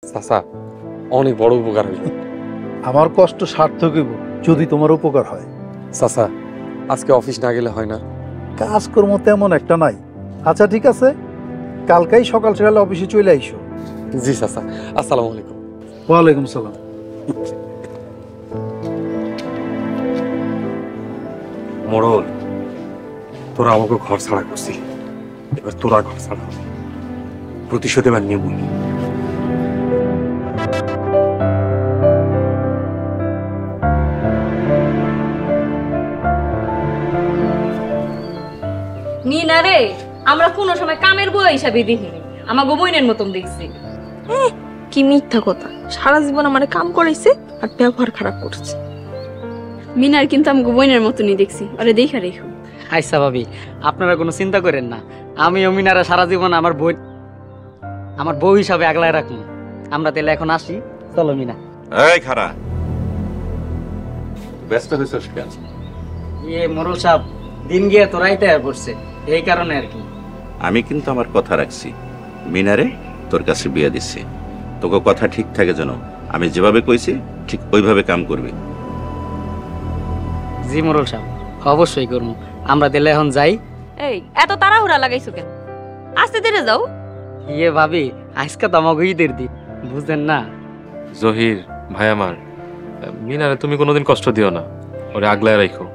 চাচা অনেক বড় উপকার হইল। আমার কষ্ট সার্থক হইব যদি তোমার উপকার হয়। চাচা আজকে অফিস না গেলে হয় না? কাজকর্ম তেমন একটা নাই। আচ্ছা ঠিক আছে, কালকেই সকাল সকাল অফিসে চলে আইসো। জি চাচা, আসসালামু আলাইকুম। ওয়ালাইকুম সালাম। মোড়ল, তোরা আমাকে ঘর ছাড়া করছি, এবার তোরা ঘর ছাড়া হবে। প্রতিশোধ এবার নেবই। না রে, আমরা কোনো সময় কামের বউ হিসাবে দেখিনি, আমাকে বইনের মতন দেখছি। কি মিথ্যা কথা! সারা জীবন আমার কাম করাইছে আর ব্যবহার খারাপ করছে। মিনার কিন্তু আমাকে বইনের মতনই দেখছি, আরে দেখা রেখো। আচ্ছা ভাবি, আপনারা কোনো চিন্তা করেন না, আমি ও মিনারা সারা জীবন আমার বউ হিসাবে আগলায় রাখবো। আমরা তাহলে এখন আসি, চলো মিনা। এই খারা, ব্যস্ত হয়েছিস কেন? মোরল সাহেব, দিন গিয়ে তো রাইতে পড়ছে, এই কারণে আর কি। আমি কিন্তু আমার কথা রাখছি, মিনারে তোর কাছে বিয়ে দিচ্ছি। তোকে কথা ঠিক থাকে যেন, আমি যেভাবে কইছি ঠিক ওইভাবে কাম করবি। জি মোরল সাহেব, অবশ্যই করবো। আমরা তাহলে এখন যাই। এই এত তাড়াহুড়া লাগাইছো কেন? আস্তে ধীরে যাও। ভাবি, আজকে তো আমাকে ঈদের দিন, বুঝলেন না? জহির ভাই আমার, মিনারে তুমি কোনোদিন কষ্ট দিও না, ওরে আগলায় রাখো।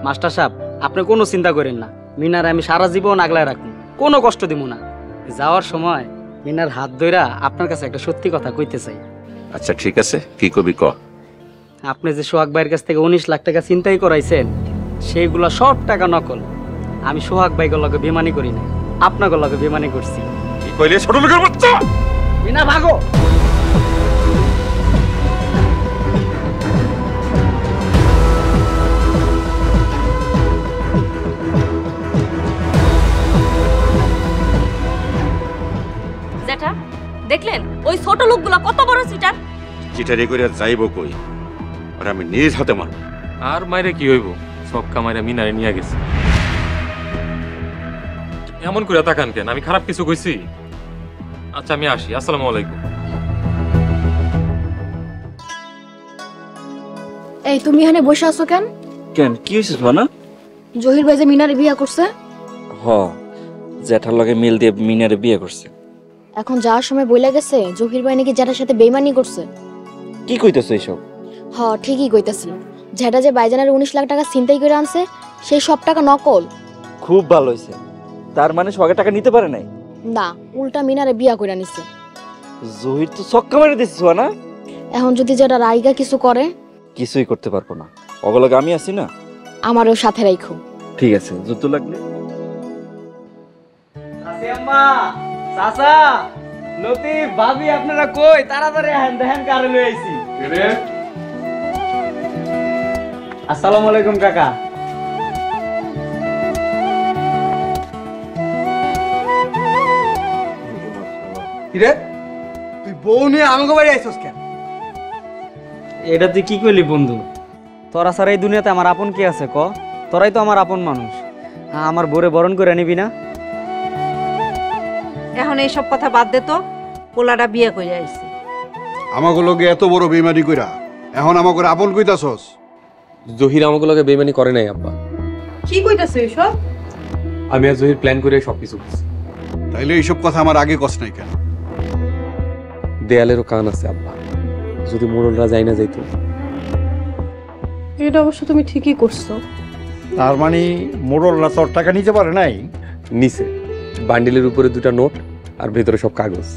মাস্টার সাহেব, আপনি কোনো চিন্তা করেন না, মিনার আমি সারা জীবন আগলায় রাখবো, কোনো কষ্ট দিব না। যাওয়ার সময় মিনার হাত ধইরা আপনার কাছে একটা সত্যি কথা কইতে চাই। আচ্ছা ঠিক আছে, কি কবি ক। আপনি যে সোহাগ ভাইয়ের কাছ থেকে 19 লাখ টাকা চিন্তাই করাইছেন, সেইগুলা সব টাকা নকল। আমি সোহাগ ভাইগুলোর লগে বেমানি করি না, আপনাকে লগে বেমানি করছি। কি কইলে ছোট লোকের বাচ্চা? মিনা ভাগো। জ্যাঠা, দেখলেন ওই ছোট লোকগুলা কত বড় চিটার? চিটারি করে যাইব কই, আর আমি নিজ হাতে মারব। আর মাইরে কি হইব, সব কামাইরা মিনারে নিয়ে গেছে। এমন করে তাকান কেন? আমি খারাপ কিছু কইছি? আচ্ছা আমি আসি, আসসালামু আলাইকুম। এই তুমি এখানে বসে আছো কেন? কেন, কি হয়েছে সোনা? জহির ভাই যে মিনারে বিয়ে করছে। হ, জ্যাঠার লগে মিল দিয়ে মিনারে বিয়ে করছে। এখন যাওয়ার সময় বইলা গেছে জহির ভাই নাকি জ্যাঠার সাথে বেইমানি করছে। কি কইতেছো এইসব? হ, ঠিকই কইতাছিল। জ্যাঠা যে বাইজানের 19 লাখ টাকা ছিনতাই করে আনছে, সেই সব টাকা নকল। খুব ভালো হয়েছে, তার মানে সোহাগের টাকা নিতে পারে নাই? না, উল্টা মিনারে বিয়া কইরা নিছে। জহির তো ছক্কা মেরে দিছিস না। এখন যদি যেটা রাইগা কিছু করে? কিছুই করতে পারবো না, ওগুলোকে আমি আছি না। আমারও সাথে রাখো। ঠিক আছে, যুদ্ধ লাগলে। আম্মা, চাচা, লতিফ, ভাবি, আপনারা কই? তাড়াতাড়ি আহেন, দেখেন কারে লই আইছি। আসসালামু আলাইকুম কাকা। কিরে, তুই বউ নিয়ে আমাকে বাড়ি আইছস কেন? এটা তুই কি কইলি বন্ধু? তোরা ছাড়া এই দুনিয়াতে আমার আপন কে আছে ক? তোরাই তো আমার আপন মানুষ। আমার বোরে বরণ করে নিবি না? এখন এইসব কথা বাদ দে তো, পোলাটা বিয়ে করে আইছে। আমাকে লগে এত বড় বেইমানি কইরা এখন আমাকে আপন কইতাছস? জহির আমাকে লগে বেইমানি করে নাই আব্বা। কি কইতাছ এইসব? আমি আর জহির প্ল্যান করে সবকিছু করছি। তাইলে এইসব কথা আমার আগে কস নাই কেন? দেয়ালেরও কান আছে আব্বা, যদি মোড়লরা যাই না যাইতো। এটা অবশ্য তুমি ঠিকই করছো। তার মানে মোড়লরা তোর টাকা নিতে পারে নাই? নিচে বান্ডিলের উপরে 2টা নোট আর ভেতরে সব কাগজ।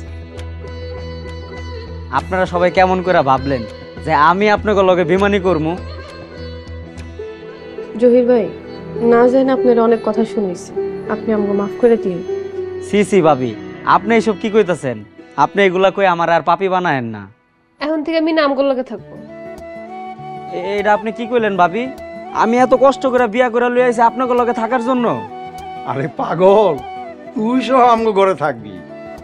আপনারা সবাই কেমন করে ভাবলেন যে আমি আপনাকে লগে বেমানি করবো? জহির ভাই, না জানি আপনার অনেক কথা শুনেছি, আপনি আমাকে মাফ করে দিন। সি সি ভাবি, আপনি এইসব কি কইতাছেন? আপনি এগুলা কই আমার আর পাপি বানায়েন না। এখন থেকে আমি নামগুলো লগে থাকবো। এটা আপনি কি কইলেন ভাবি? আমি এত কষ্ট করে বিয়া করে লই আইছি আপনাকে লগে থাকার জন্য। আরে পাগল, তুই সহ আমগো ঘরে থাকবি।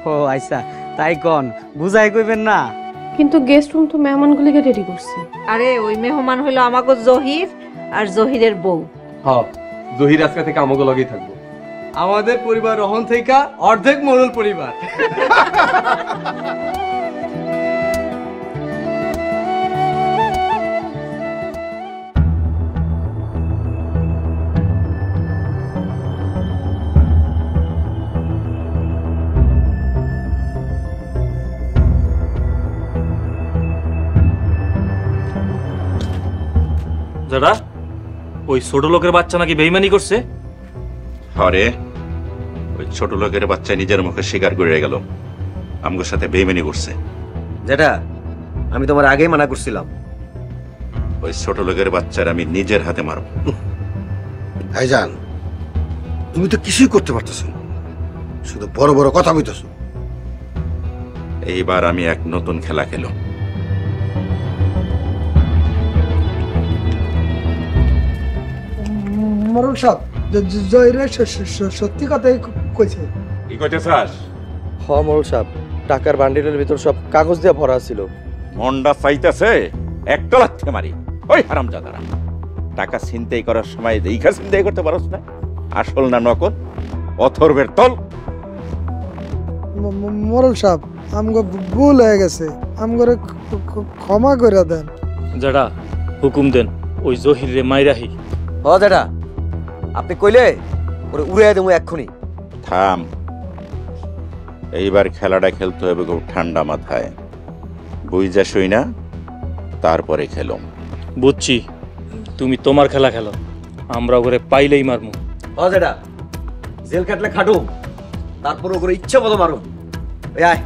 ও আচ্ছা, তাই কোন, বুঝাই কইবেন না? কিন্তু গেস্ট রুম তো মেহমানগুলিকে রেডি করছি। আরে ওই মেহমান হইলো আমাকে জহির আর জহিরের বউ। হ্যাঁ, জহির আজকে থেকে আমাকে লগেই থাকবো। আমাদের পরিবার রহন থেকে অর্ধেক মোড়ল পরিবার। যারা ওই ছোট লোকের বাচ্চা নাকি বেইমানি করছে? হরে, ওই ছোট লোকের বাচ্চা নিজের মুখে স্বীকার করে গেল আমগোর সাথে বেইমানি করছে। যেটা আমি তোমার আগেই মানা করছিলাম। ওই ছোট লোকের বাচ্চার আমি নিজের হাতে মারব। ভাইজান, তুমি তো কিছুই করতে পারতেছ না, শুধু বড় বড় কথা বলতেছ। এইবার আমি এক নতুন খেলা খেলো। মরল সাহেব, জয়রে সত্যি কথাই কইছে। কি কইতে চাস? হ মরল সাহেব, টাকার বান্ডিলের ভিতর সব কাগজ দিয়ে ভরা ছিল। মন্ডা চাইতেছে একটা লাথে মারি। ওই হারামজাদারা, টাকা ছিনতাই করার সময় দেখা ছিনতাই করতে পারছ না? আসল না নকল? অথর্বের তল। মরল সাহেব, আমগো ভুল হয়ে গেছে, আমগরে ক্ষমা করে দেন। যারা হুকুম দেন ওই জহির রে মাইরাহি। হ যেটা আপনি কইলে ওরে উড়াই দেবো এক্ষুনি। থাম, এইবার খেলাটা খেলতে হবে খুব ঠান্ডা মাথায়, বুঝা শুই না, তারপরে খেলো। বুঝছি, তুমি তোমার খেলা খেলো, আমরা ওরে পাইলেই মারমু। হ যেটা জেল কাটলে খাটু, তারপর ওরে ইচ্ছা মতো মারুম। এই আয়।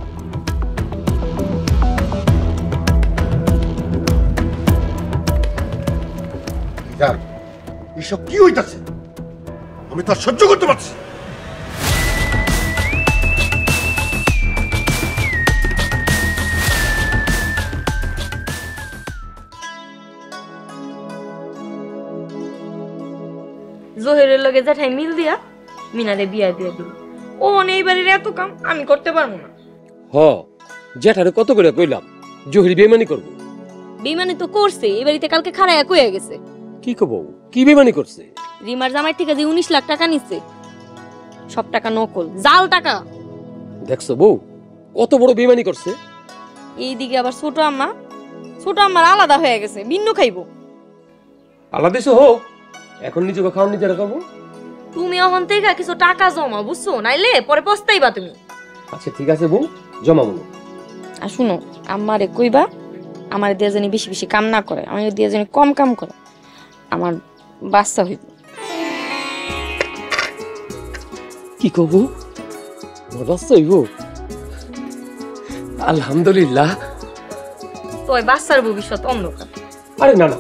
এসব কি হইতাছে? আমি তা সহ্য করতে পারছি। জহিরের লগে জেঠাই মিল দিয়া মিনারে বিয়া দিয়ে দিল। ও এই বাড়ির এত কাম আমি করতে পারবো না। হ, জেঠারে কত করে কইলাম জহির বেমানি করব। বেমানি তো করছে, এই বাড়িতে কালকে খাড়াইয়া কইয়া গেছে। কি কব, কি বেমানি করছে? রিমার জামাই থেকে যে 19 লাখ টাকা নিচ্ছে, সব টাকা নকল, জাল টাকা। দেখছো বউ কত বড় বেমানি করছে। এইদিকে আবার ছোট আম্মার আলাদা হয়ে গেছে, ভিন্ন খাইবো। আলাদা হোক, এখন নিজেকে খাওয়া নিজেরা খাবো। তুমি এখন থেকে কিছু টাকা জমা, বুঝছো? নাইলে পরে পস্তাইবা তুমি। আচ্ছা ঠিক আছে বউ, জমা মনে। আর শুনো, আম্মারে কইবা আমার দিয়ে জানি বেশি বেশি কাম না করে, আমার দিয়ে জানি কম কাম করে, আমার বাচ্চা হইব। কি কব, বাচ্চা হইব? আলহামদুলিল্লাহ। তো ওই বাচ্চার ভবিষ্যৎ অন্ধকার। আরে না না,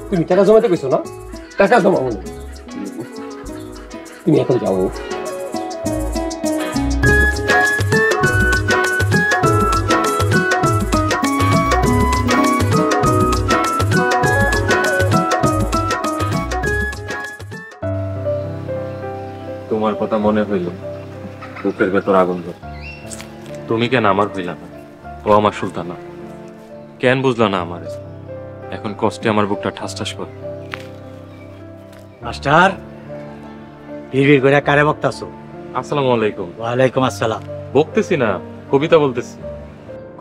তুমি টাকা জমাতে কইছো না, টাকা জমা মনে। তুমি এখন যাও। তোমার কথা মনে হইল, বুকের ভেতর আগুন ধরে। তুমি কেন আমার হইলা না? ও আমার সুলতানা, কেন বুঝলা না আমারে? এখন কষ্টে আমার বুকটা ঠাস ঠাস করে। মাস্টার, বিড়বিড় করে কারে বকতাছো? আসসালামু আলাইকুম। ওয়ালাইকুম আসসালাম। বকতেছি না, কবিতা বলতেছি।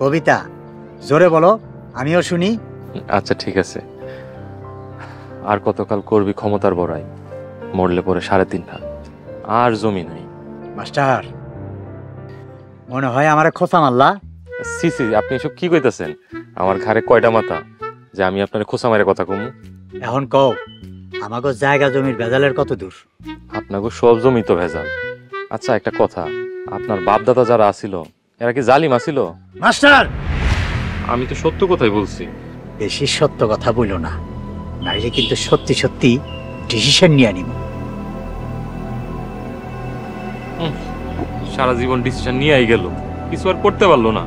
কবিতা? জোরে বলো, আমিও শুনি। আচ্ছা ঠিক আছে। আর কতকাল করবি ক্ষমতার বড়াই, মরলে পরে 3.5 হাত, আর জমি নাই। মাস্টার, মনে হয় আমারে খোঁচা মারলা। সি সি, আপনি এসব কি কইতাছেন? আমার ঘরে কয়টা মাথা যে আমি আপনার খোঁচা মারে কথা কমু? এখন কও, আমাগো জায়গা জমির ভেজালের কত দূর? আপনাকে সব জমি তো ভেজাল। আচ্ছা একটা কথা, আপনার বাপ দাদা যারা আছিল এরা কি জালিম আছিল? মাস্টার, আমি তো সত্য কথাই বলছি। বেশি সত্য কথা বইলো না, নাইলে কিন্তু সত্যি সত্যি ডিসিশন নিয়ে নিব। সারা জীবন ডিসিশন নিয়েই গেল, কিছু আর করতে পারলো না।